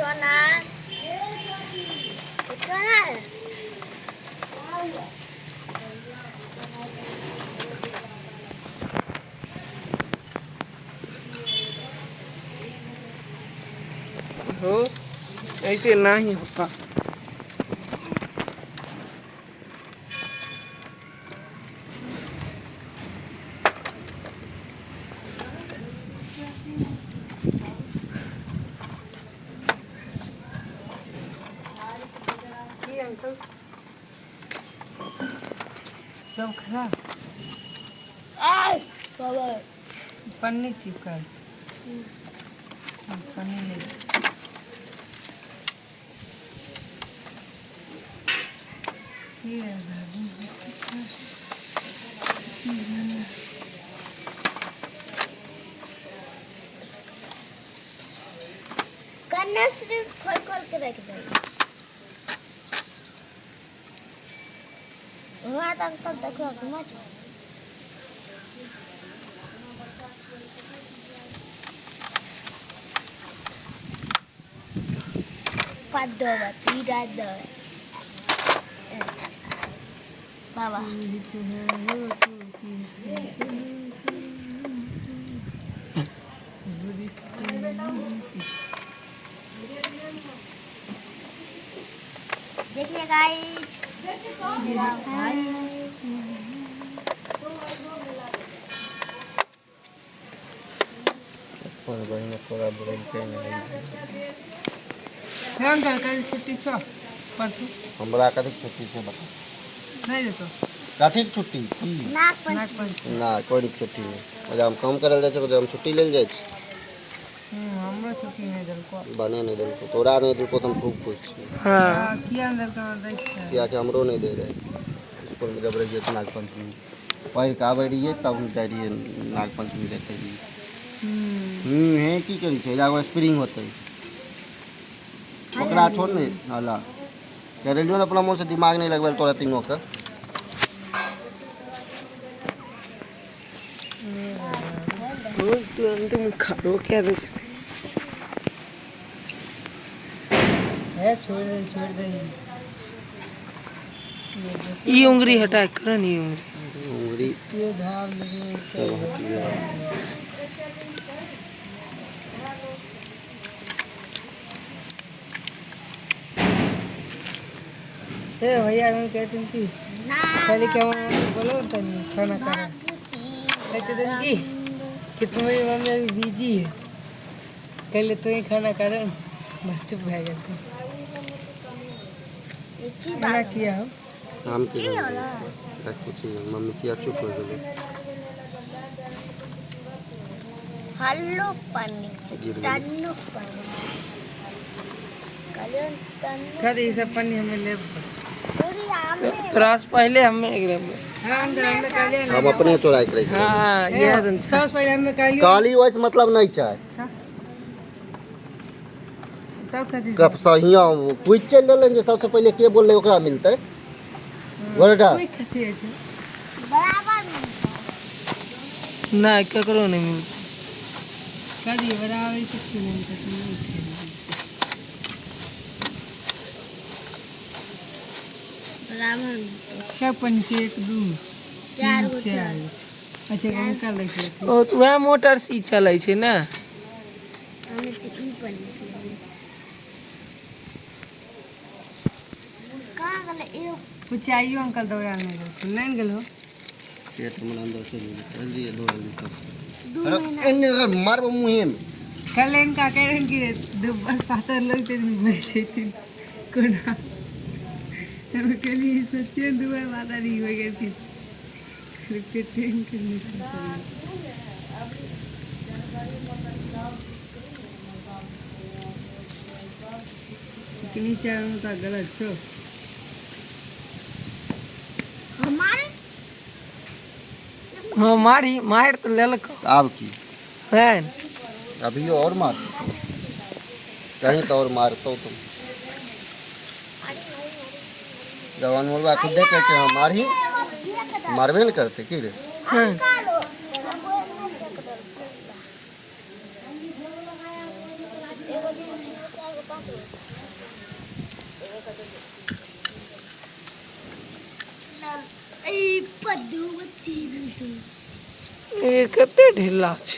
सोना सोना हो ऐसे नहीं होता। सब खराब पन्नी चिपका पन्नी ले करने से खोल के रख दे। वहाँ तक देखो घुमा चो। Padova, tidak ada. Bawah. देखिए गाइस, कल छुट्टी छो परसों हमरा कथी छुट्टी से बता नहीं देतो कथी छुट्टी नाक ना कोई छुट्टी नहीं जब हम काम करल जाय छै हम छुट्टी लेल जाय छी। हमरो छुट्टी नहीं देलको बने नहीं देलको तोरा नहीं देलको तो हम खूब खुश छी। हां किया नहीं देलको दै छै किया कि हमरो नहीं दे रहे स्कूल में जब रहिए नाग पंचमी पढ़ के आबै रहिए तब हम जाय रहिए नाग पंचमी देखे रहिए। है की करी छै एगो स्प्रिंग होतै ओकरा छोड़ नहीं हाला कह रेलियो ने अपना मुँह से दिमाग नहीं लगबल तोरा तीनों के तुरंत में खाओ क्या दे है छोड़ दे ये उंगली हटा कर नहीं उंगली ये धार लगे सब हटिया ए भैया हम कहते हैं कि पहले क्या बोलो तो नहीं खाना खाना कहते हैं कि तुम्हारी मम्मी अभी बिजी है पहले तो ही खाना खा रहे बस चुप भाई गए खाना किया हो काम के कुछ मम्मी किया चुप हो गए हल्लो पानी टन्नो पानी कलियन टन्नो कर ये सब पानी हमें ले पूरी आम में त्रास पहले हमें एक रहे हाँ हम कर लिया हम अपने चोराई करे हाँ ये सबसे पहले हमें कर लिया काली वैसे मतलब नहीं चाहे तब कथी कब सहिया कुछ चल रहलन जे सबसे पहले के बोलले ओकरा मिलते गोरडा कोई कथी है जो बराबर नहीं ना ककरो नहीं मिलती कदी बराबर कुछ नहीं करती बराबर क्या पंच एक दो चार गो चार अच्छा हम कर ले ओ तो वह मोटर से चलै छै ना हमें तो ई पानी कहाँ गले ए कुछ आइयो अंकल दौड़ा नहीं गेलो पेट में अंदर से निकल जी दो दू अरे महीना एने मार मुंह में कल इनका कह रहे कि दुब्बर पातर लगते दिन बैठे थी कोना हम कली सच्चे दुब्बर माता नहीं हो गई थी कल पेटेन करने कितनी चारों का गलत छो हमारे हाँ मारी मार तो लेलक अब की है अभी और मार कहीं तो और मारतो तुम जवान मुर्गा खुद देखे छे हम मारही मारबे न करते की रे हाँ એ કતે ઢીલા છે.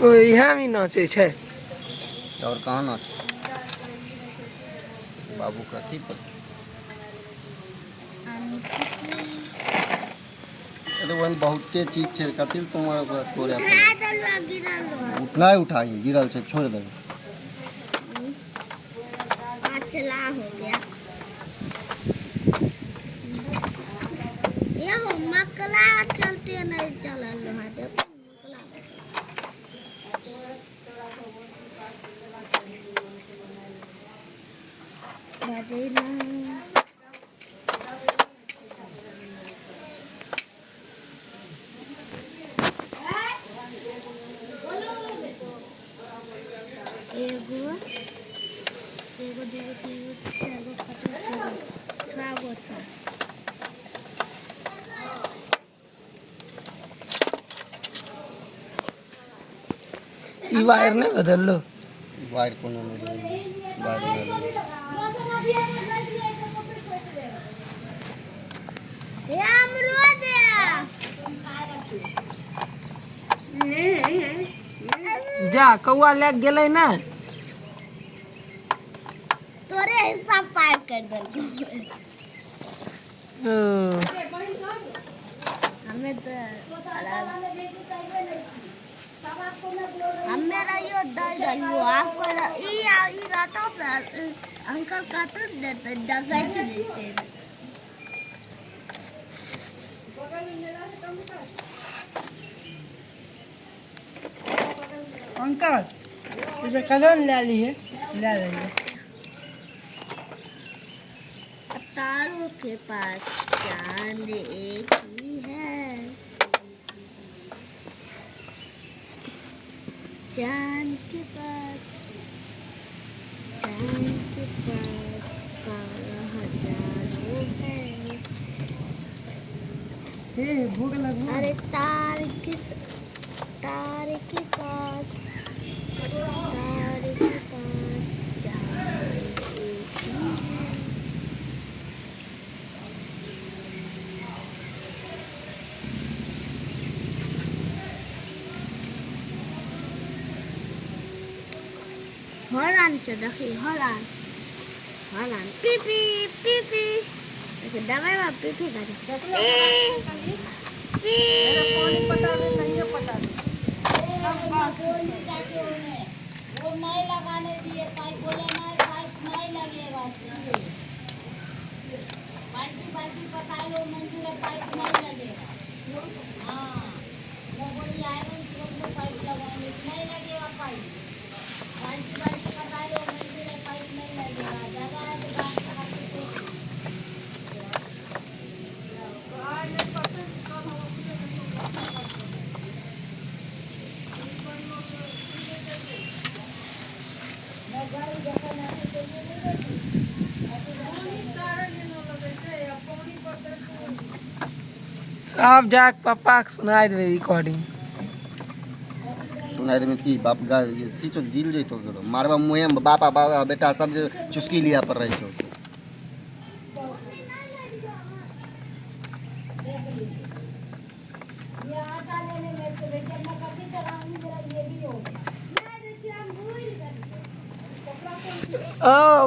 ओ यहाँ भी नाचे છે. और कहाँ ना छै बाबू कथी पर अरे वही बहुते चीज छै कथी तुम्हारा ओकरा तोड़े उठना ही उठाई गिरल छै छोड़ देबे चला हो गया ये हो मकला चलते नहीं चलल है देखो ई वायर ने बदल लो. वायर कोनो नहीं वायर जा कौआ लग गेलै ना तोरे हिस्सा पार कर देलको हमें तो हमें रहियो दल दलवा आपको ई रहता अंकल कहते देते डगा देते अंकल इसे कलर ले लिए ले लिए तारों के पास चांद एक ही है चांद के पास काला हजारों है भूख लगी अरे तार के पास चांद एक ही है हॉर्न से देखिए हॉर्न पीपी पीपी ऐसे दवाई में पीपी करे वो नहीं लगाने दिए पाइप बोले नहीं पाइप नहीं लगेगा बाल्टी बाल्टी पता लो मंजूर है पाइप नहीं लगेगा हाँ वो बोली आएगा तुरंत पाइप लगाएंगे नहीं लगेगा पाइप बाल्टी बाल्टी पता लो मंजूर है पाइप नहीं लगेगा जगह है तो बात सब जाक पप्पा के सुनाई देबे रिकॉर्डिंग सुनाई देबे की बाप गा किछो गिल जइतो करो मारबा मुहे में बापा बाबा बेटा सब जे चुस्की लिया पर रही छै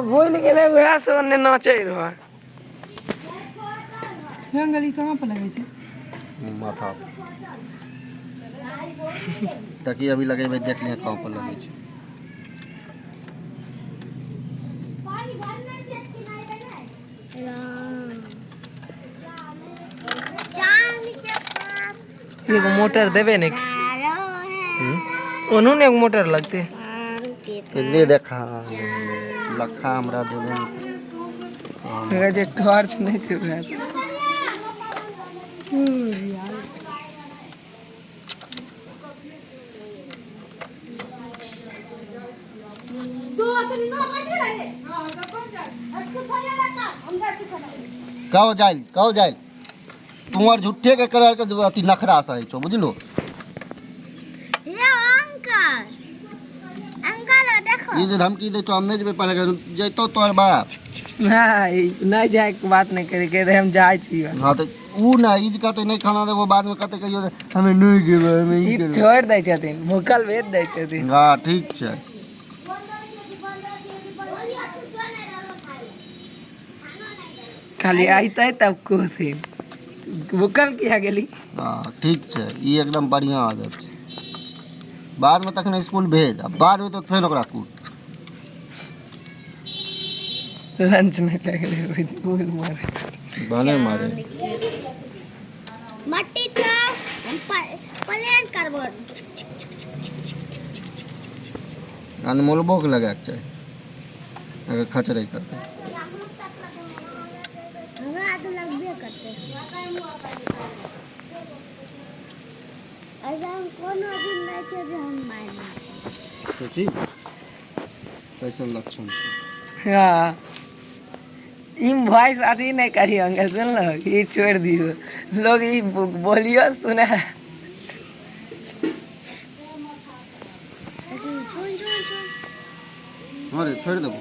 भूल गेलै वएह से ओने नाचे रह गली कहाँ पर लगे छै माथा तकी अभी लगेबे देख लिया कहाँ पर लगे छै एगो मोटर देबे ने ओनू ने एगो मोटर लगते ने देखा लखा हमरा देबे टॉर्च नहीं छै वएह कहो जाए तुम्हार झूठे के करार के अति नखरा सही छो बुझलो। ये अंकल अंकल देखो ये जो धमकी दे तो हम नहीं जेबे पड़ेगा जैतो तोर बाप नहीं जाए के बात नहीं करे के हम जाए छी। हां तो ऊ ना इज कहते नहीं खाना देबो बाद में कहते कहियो हमें नहीं जेबे हमें ई ई छोड़ दै छथिन मुकल भेज दै छथिन। हां ठीक छै। खाली आइते तब कोसे मुकल किया गेली। हां ठीक छै ई एकदम बढ़िया आदत छै। बाद में तखने स्कूल भेज बाद में तो फेर ओकरा कूट लंच नहीं लगे बोल मारे बने मारे मट्टी चौ प्लेन करबो अनमोल भोग लगा के अगर खचरे करते हमरा तो लगबे करते ऐसा हम कोनो दिन नहीं छै जे हम मारना सोची कैसे लक्षण छै। हाँ इम वॉइस अथी नहीं करी अंकल सुन लो ये छोड़ दियो लोग ये बोलियो सुने। अरे छोड़ देबो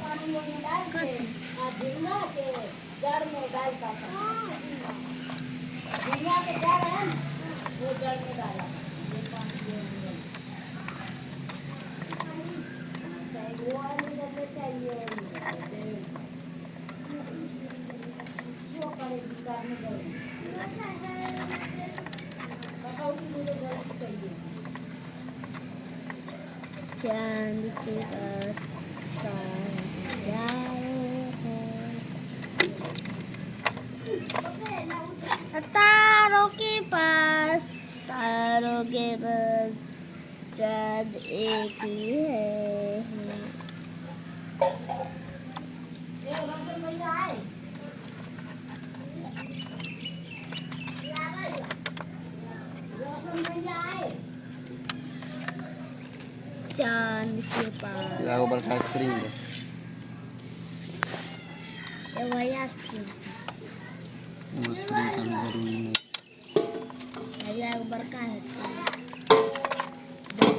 चांद के पास तारों के पास चांद एक ही है। चांद के पास लागो बड़का स्क्रीन दे ये वही स्क्रीन स्क्रीन का भी जरूरी नहीं ये एक बड़का है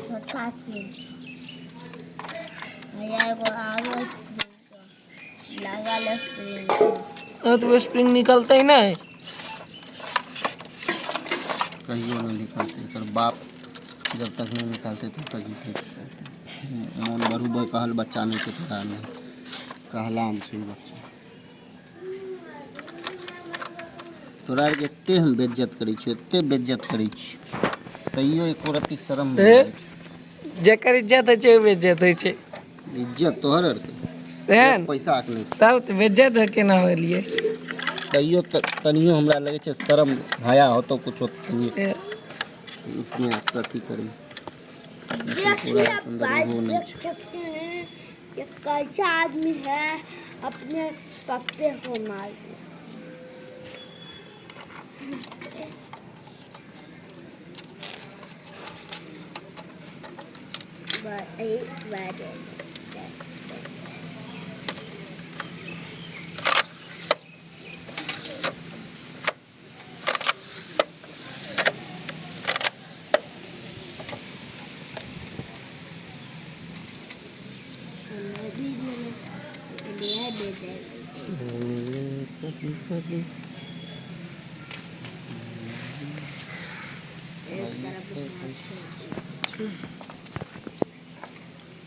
छोटा स्क्रीन ये एक आगे स्क्रीन लगा स्क्रीन तो स्प्रिंग निकलते ही नहीं कहियो नहीं निकलते कर बाप जब तक नहीं निकालते तब तक ही निकलते। मन बरू भाई कहल बच्चा नहीं के पता नहीं कहलाम छै बच्चा तोरा के एते हम बेइज्जत करै छी एते बेइज्जत करै छी तैयो एको रत्ती शर्म नहीं आबै छै। जेकर इज्जत है छै बेइज्जत है छै इज्जत तोहर आर के बहन पैसा के नहीं तब तो बेइज्जत है केना होलिए तैयो तनियो हमरा लगे छै शर्म हया होतो कुछो तनियो इतने अथी करी देखिए देख सकते हैं ये कैसा आदमी है अपने पप्पे को मार दिया।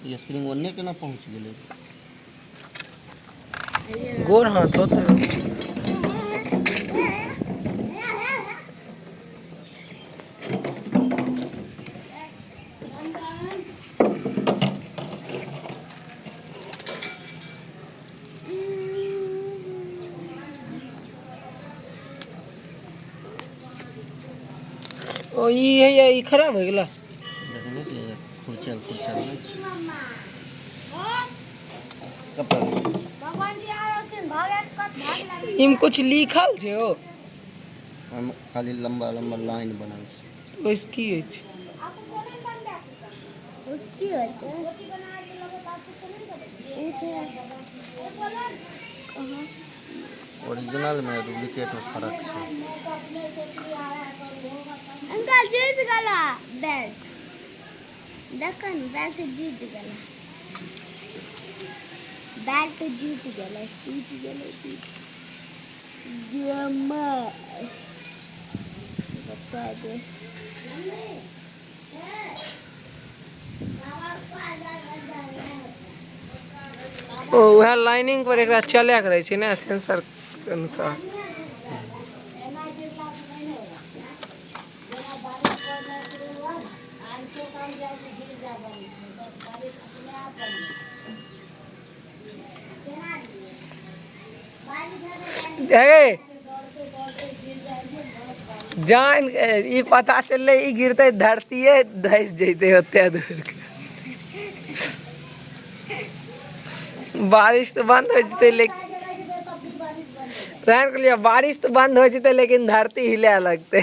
ये स्प्रिंग ओन्ने केना पहुंच गेलै गोर हाथ होते ओ ये खराब हो गेला देखने से खुरचल नहीं कपड़ा भगवान जी आ रहथिन भागे भाग इम कुछ लिखल छै ओ हम खाली लंबा लंबा लाइन बनाबै छी। ओहिसँ की होइ छै? उसकी वजह ओरिजिनल में डुप्लीकेट में फर्क छै। अंकल जीत गला बेल्ट देखन बेल्ट जीत गला बेल्ट जीत गला टूट गला जमा बच्चा दे ओ वएह लाइनिंग पर एकरा चलैके रहै छै ने सेंसर के अनुसार। ए जान ई पता चललै ई गिरतै धरतिये धसि जैतै ओते दूर के। बारिश तो बंद हो जते लेकिन बारिश तो बंद हो जते लेकिन धरती हिले लगते।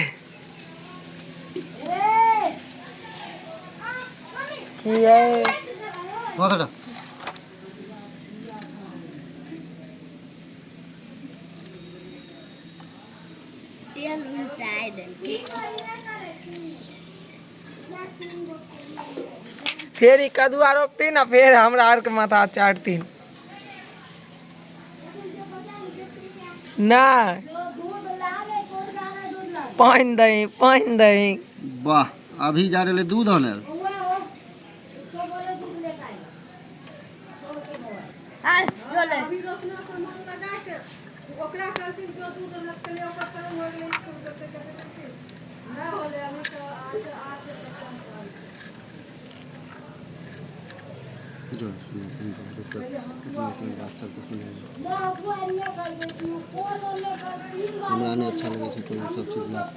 तेल उल्टाए देंगे फिर ई कदुआ रोपती ना फिर हमरा आर के माथा चाटती ना। पानि दही। वाह अभी जा रहे दूध आने। चले जो सुनो बात चलते सुनो हमरा नहीं अच्छा लगे तो सब चीज बात